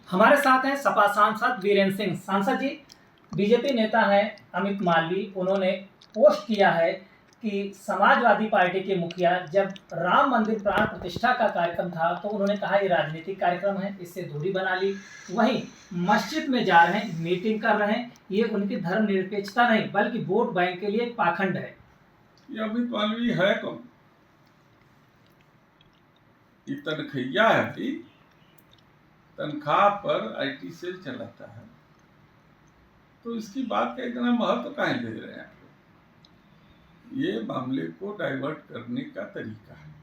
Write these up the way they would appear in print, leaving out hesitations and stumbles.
हमारे साथ हैं सपा सांसद वीरेंद्र सिंह। सांसद जी, बीजेपी नेता हैं अमित मालवीय, उन्होंने पोस्ट किया है कि समाजवादी पार्टी के मुखिया जब राम मंदिर प्राण प्रतिष्ठा का कार्यक्रम था तो उन्होंने कहा ये राजनीतिक कार्यक्रम है, इससे दूरी बना ली। वहीं मस्जिद में जा रहे हैं, मीटिंग कर रहे हैं, ये उनकी धर्मनिरपेक्षता नहीं बल्कि वोट बैंक के लिए एक पाखंड है। ये अमित मालवीय है कौन? ये तनखैया है भाई, तनख्वाह पर आईटी सेल चलाता है, तो इसकी बात का इतना महत्व काहे दे रहे हैं आप लोग? ये मामले को डाइवर्ट करने का तरीका है,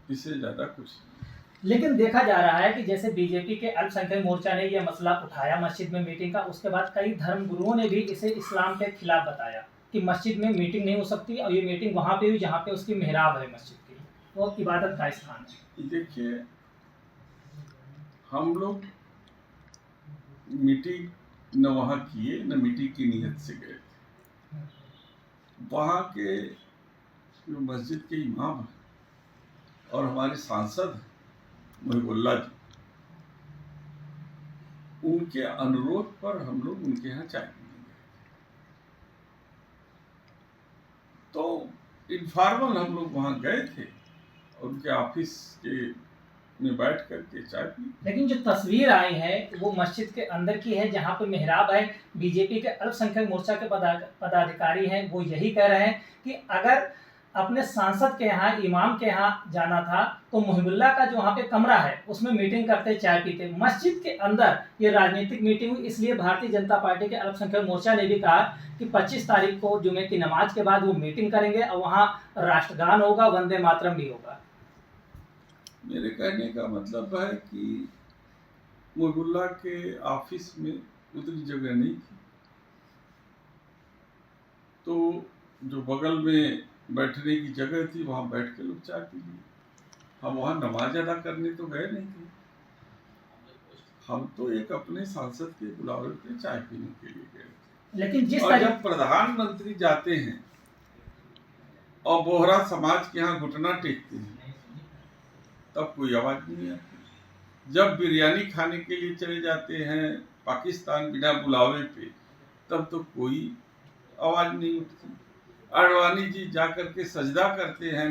इससे ज्यादा कुछ नहीं। लेकिन देखा जा रहा है कि जैसे बीजेपी के अल्पसंख्यक मोर्चा ने यह मसला उठाया मस्जिद में मीटिंग का, उसके बाद कई धर्म गुरुओं ने भी इसे इस्लाम के खिलाफ बताया कि मस्जिद में मीटिंग नहीं हो सकती, और ये मीटिंग वहां पे हुई जहां पे उसकी मेहराब है मस्जिद की, वो इबादत का स्थान है। देखिए, हम लोग मीटिंग न वहाँ किए न मीटिंग की नीयत से गए थे। वहाँ के जो मस्जिद के इमाम हैं और हमारे सांसद मुहिबुल्लाह जी, उनके अनुरोध पर हम लोग उनके यहाँ चाय पीने गए। तो इनफॉर्मल हम लोग वहाँ गए थे और उनके ऑफिस के में बैठ करके चाय पी। लेकिन जो तस्वीर आई है वो मस्जिद के अंदर की है जहां पे मेहराब है। बीजेपी के अल्पसंख्यक मोर्चा के पदाधिकारी हैं, वो यही कह रहे हैं कि अगर अपने सांसद के यहाँ, इमाम के यहाँ जाना था तो मुहिबुल्लाह का जो वहाँ पे कमरा है उसमें मीटिंग करते, चाय पीते। मस्जिद के अंदर ये राजनीतिक मीटिंग हुई, इसलिए भारतीय जनता पार्टी के अल्पसंख्यक मोर्चा ने भी कहा कि 25 तारीख को जुमे की नमाज के बाद वो मीटिंग करेंगे और वहाँ राष्ट्रगान होगा, वंदे मातरम भी होगा। मेरे कहने का मतलब है कि मुहिबुल्लाह के ऑफिस में उतनी जगह नहीं थी, तो जो बगल में बैठने की जगह थी वहां बैठ के लोग चाय पी लिए। हम वहां नमाज अदा करने तो गए नहीं थे, हम तो एक अपने सांसद के बुलावे पे चाय पीने के लिए गए थे। लेकिन जिस और जब प्रधानमंत्री जाते हैं और बोहरा समाज के यहाँ घुटना टेकते हैं तब कोई आवाज नहीं आती। जब बिरयानी खाने के लिए चले जाते हैं पाकिस्तान बिना बुलावे पे तब तो कोई आवाज नहीं उठती। आडवाणी जी जाकर के सजदा करते हैं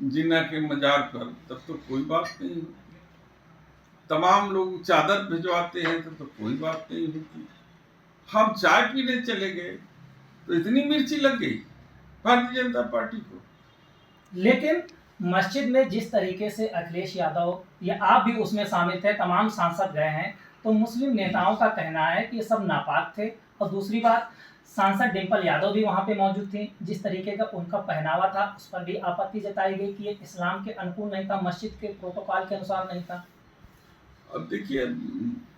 जिन्ना के मजार पर तब तो कोई बात नहीं होती। तमाम लोग चादर भिजवाते हैं तब तो कोई बात नहीं होती। हम चाय पीने चले गए तो इतनी मिर्ची लग गई भारतीय जनता पार्टी को। लेकिन मस्जिद में जिस तरीके से अखिलेश यादव या आप भी उसमें शामिल थे, तमाम सांसद गए हैं, तो मुस्लिम नेताओं का कहना है कि ये सब नापाक थे। और दूसरी बात, सांसद डिम्पल यादव भी वहां पे मौजूद थी, जिस तरीके का उनका पहनावा था उस पर भी आपत्ति जताई गई कि ये इस्लाम के अनुकूल नहीं था, मस्जिद के प्रोटोकॉल के अनुसार नहीं था। अब देखिए,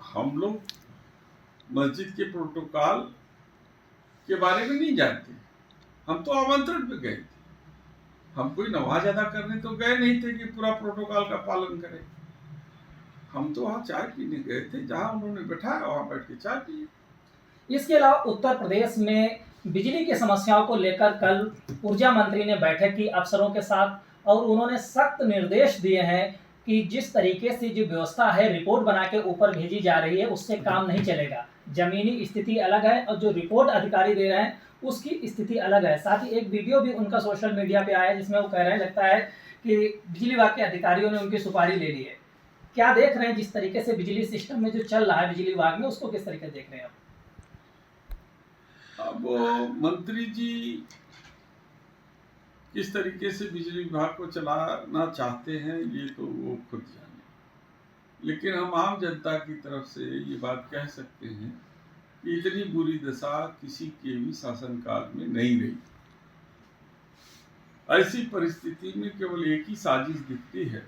हम लोग मस्जिद के प्रोटोकॉल के बारे में नहीं जानते, हम तो आमंत्रण पे गए थे। हम कोई नमाज अदा करने तो गए नहीं थे कि पूरा प्रोटोकॉल का पालन करें। हम तो वहाँ चाय पीने गए थे, जहाँ उन्होंने बैठाया वहाँ बैठ के चाय पी। इसके अलावा उत्तर प्रदेश में बिजली की समस्याओं को लेकर कल ऊर्जा मंत्री ने बैठक की अफसरों के साथ, और उन्होंने सख्त निर्देश दिए हैं कि जिस तरीके से जो व्यवस्था है रिपोर्ट बना के ऊपर भेजी जा रही है उससे काम नहीं चलेगा। जमीनी स्थिति अलग है और जो रिपोर्ट अधिकारी दे रहे हैं उसकी स्थिति अलग है। साथ ही एक वीडियो भी उनका सोशल मीडिया पे आया जिसमें वो कह रहे हैं, लगता है कि बिजली विभाग के अधिकारियों ने उनकी सुपारी ले ली है। क्या देख रहे हैं जिस तरीके से बिजली सिस्टम में जो चल रहा है बिजली विभाग में, उसको किस तरीके से देख रहे हैं आप? अब मंत्री जी किस तरीके से बिजली विभाग को चलाना चाहते हैं ये तो वो खुद जाने, लेकिन हम आम जनता की तरफ से ये बात कह सकते हैं कि इतनी बुरी दशा किसी के भी शासनकाल में नहीं रही। ऐसी परिस्थिति में केवल एक ही साजिश दिखती है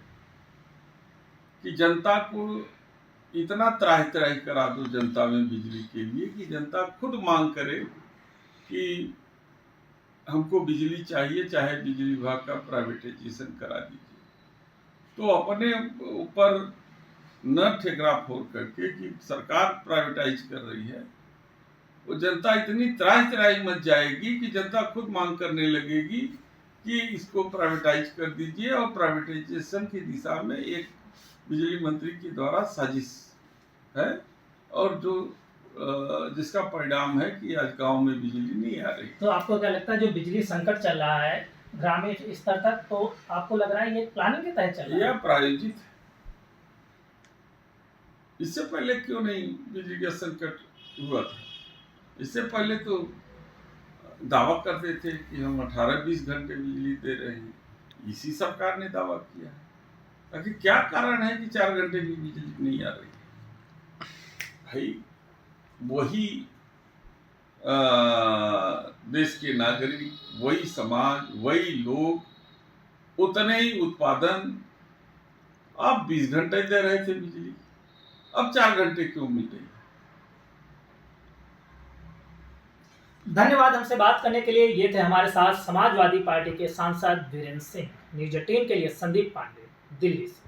कि जनता को इतना त्राही त्राही करा दो जनता में बिजली के लिए कि जनता खुद मांग करे कि हमको बिजली चाहिए, चाहे बिजली विभाग का प्राइवेटाइजेशन करा दीजिए। तो अपने ऊपर न ठेकरा फोड़ करके कि सरकार प्राइवेटाइज कर रही है, वो जनता इतनी त्राही त्राही मच जाएगी कि जनता खुद मांग करने लगेगी कि इसको प्राइवेटाइज कर दीजिए और प्राइवेटाइजेशन की दिशा में एक बिजली मंत्री के द्वारा साजिश है, और जो जिसका परिणाम है कि आज गांव में बिजली नहीं आ रही। तो आपको क्या लगता है जो बिजली संकट चल रहा है ग्रामीण स्तर तक, तो आपको लग रहा है ये प्लानिंग के तहत चल रहा है? यह प्रायोजित है। इससे पहले क्यों नहीं बिजली का संकट हुआ था? इससे पहले तो दावा करते थे कि हम 18-20 घंटे बिजली दे रहे हैं, इसी सरकार ने दावा किया है। आखिर क्या कारण है कि 4 घंटे भी बिजली नहीं आ रही? भाई वही देश के नागरिक, वही समाज, वही लोग, उतने ही उत्पादन। आप 20 घंटे दे रहे थे बिजली, अब 4 घंटे क्यों मिल रही है? धन्यवाद हमसे बात करने के लिए। ये थे हमारे साथ समाजवादी पार्टी के सांसद वीरेंद्र सिंह। न्यूज 18 के लिए संदीप पांडे, दिल्ली से।